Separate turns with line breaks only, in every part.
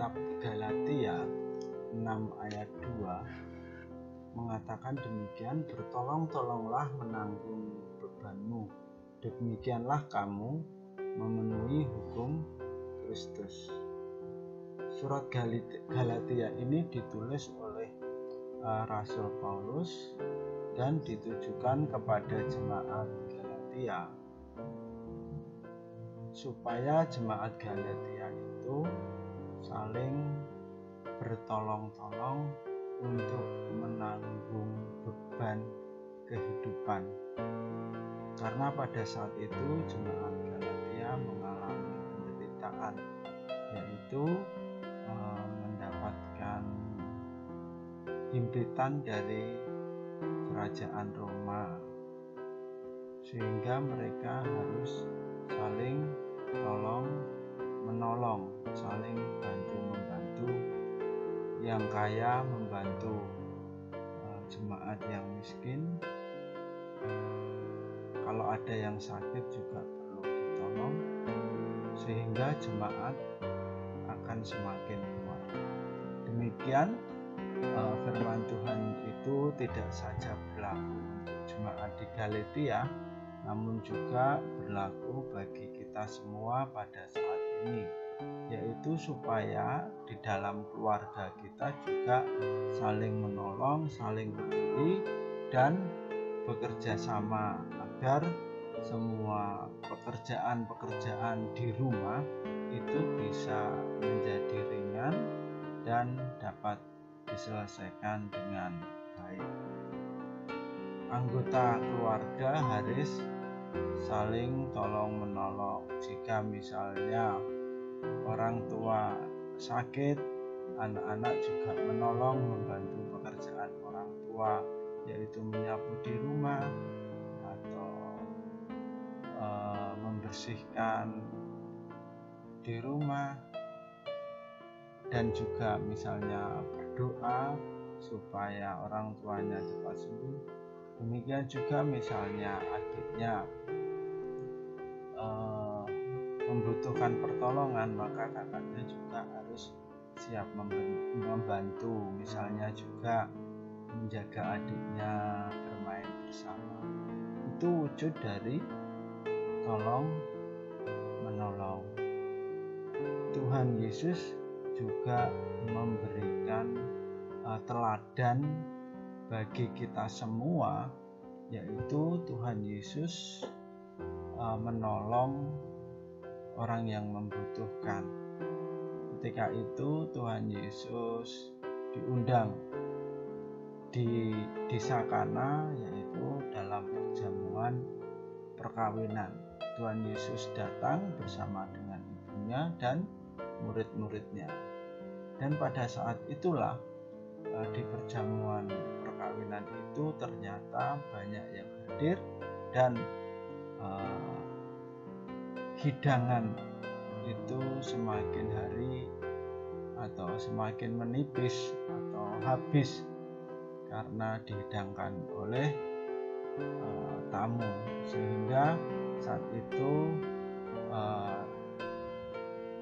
kitab Galatia 6 ayat 2 mengatakan demikian, bertolong-tolonglah menanggung bebanmu, demikianlah kamu memenuhi hukum Kristus. Surat Galatia ini ditulis oleh Rasul Paulus dan ditujukan kepada jemaat Galatia, supaya jemaat Galatia itu saling bertolong-tolong untuk menanggung beban kehidupan. Karena pada saat itu jemaat Galatia mengalami penderitaan, yaitu mendapatkan himpitan dari kerajaan Roma, sehingga mereka harus saling tolong menolong, saling bantu-membantu, yang kaya membantu jemaat yang miskin. Kalau ada yang sakit juga perlu ditolong, sehingga jemaat akan semakin kuat. Demikian firman Tuhan itu tidak saja berlaku untuk jemaat di Galatia, namun juga berlaku bagi kita semua pada saat ini, yaitu supaya di dalam keluarga kita juga saling menolong, saling peduli, dan bekerja sama agar semua pekerjaan-pekerjaan di rumah itu bisa menjadi ringan dan dapat diselesaikan dengan baik. Anggota keluarga harus saling tolong menolong. Jika misalnya orang tua sakit, anak-anak juga menolong membantu pekerjaan orang tua, yaitu menyapu di rumah atau membersihkan di rumah, dan juga misalnya berdoa supaya orang tuanya cepat sembuh. Demikian juga misalnya adiknya membutuhkan pertolongan, maka kakaknya juga harus siap membantu, misalnya juga menjaga adiknya bermain bersama. Itu wujud dari tolong menolong. Tuhan Yesus juga memberikan teladan bagi kita semua, yaitu Tuhan Yesus menolong orang yang membutuhkan. Ketika itu Tuhan Yesus diundang di desa Kana, yaitu dalam perjamuan perkawinan. Tuhan Yesus datang bersama dengan ibunya dan murid-muridnya. Dan pada saat itulah di perjamuan perkawinan itu ternyata banyak yang hadir, dan hidangan itu semakin hari atau semakin menipis atau habis karena dihidangkan oleh tamu, sehingga saat itu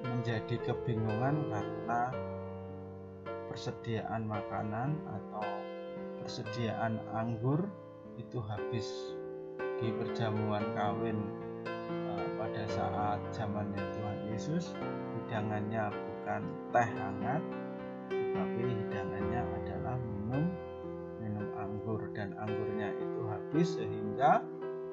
menjadi kebingungan karena persediaan makanan atau persediaan anggur itu habis. Di perjamuan kawin pada saat zamannya Tuhan Yesus, hidangannya bukan teh hangat, tetapi hidangannya adalah minum anggur, dan anggurnya itu habis sehingga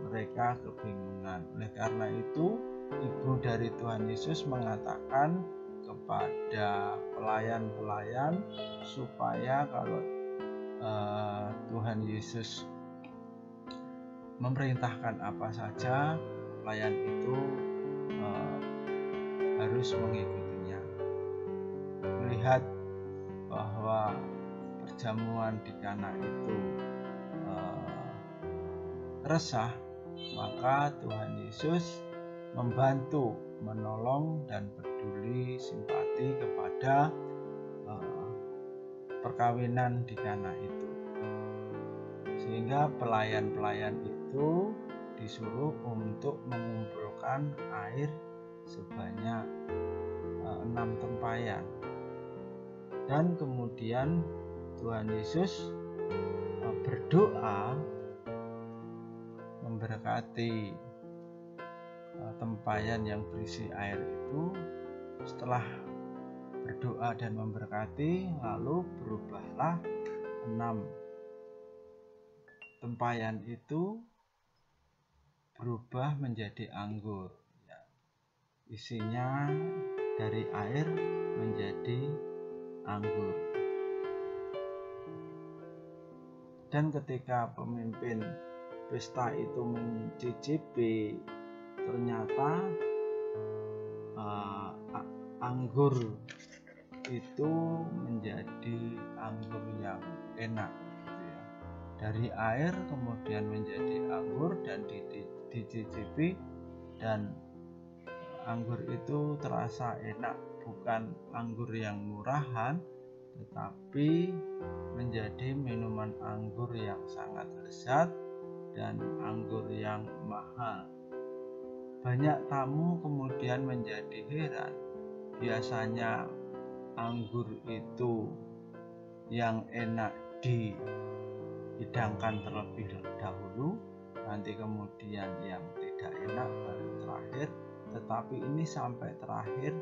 mereka kebingungan. Oleh karena itu, ibu dari Tuhan Yesus mengatakan kepada pelayan-pelayan supaya kalau Tuhan Yesus memerintahkan apa saja, pelayan itu harus mengikutinya. Melihat bahwa perjamuan di Kana itu resah, maka Tuhan Yesus membantu, menolong, dan peduli simpati kepada perkawinan di Kana itu, sehingga pelayan-pelayan itu disuruh untuk mengumpulkan air sebanyak 6 tempayan. Dan kemudian Tuhan Yesus berdoa memberkati tempayan yang berisi air itu. Setelah berdoa dan memberkati, lalu berubahlah 6 tempayan itu berubah menjadi anggur. Isinya dari air menjadi anggur. Dan ketika pemimpin pesta itu mencicipi, ternyata anggur itu menjadi anggur yang enak, gitu ya. Dari air kemudian menjadi anggur dan dicicipi, dan anggur itu terasa enak, bukan anggur yang murahan, tetapi menjadi minuman anggur yang sangat lezat dan anggur yang mahal. Banyak tamu kemudian menjadi heran. Biasanya anggur itu yang enak dihidangkan terlebih dahulu, nanti kemudian yang tidak enak baru terakhir. Tetapi ini sampai terakhir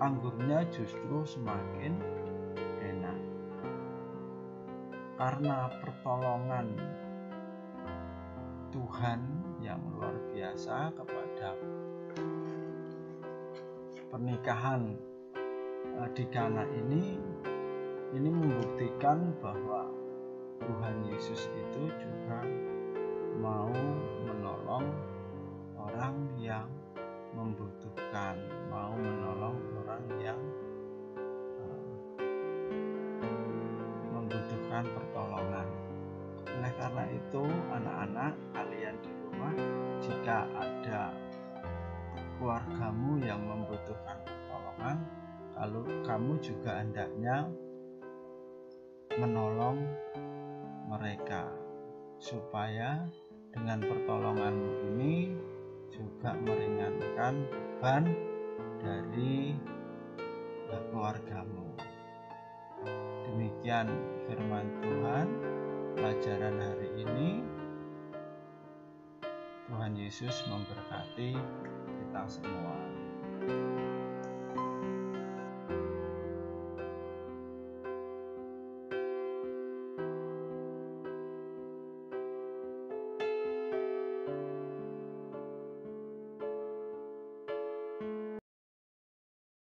anggurnya justru semakin enak. Karena pertolongan Tuhan yang luar biasa kepada pernikahan di Kana ini membuktikan bahwa Tuhan Yesus itu juga mau menolong orang yang membutuhkan, mau menolong orang yang membutuhkan pertolongan. Oleh karena itu, anak-anak kalian di rumah, jika ada keluargamu yang membutuhkan pertolongan, kalau kamu juga hendaknya menolong mereka, supaya dengan pertolonganmu ini juga meringankan beban dari keluargamu. Demikian firman Tuhan pelajaran hari ini. Tuhan Yesus memberkati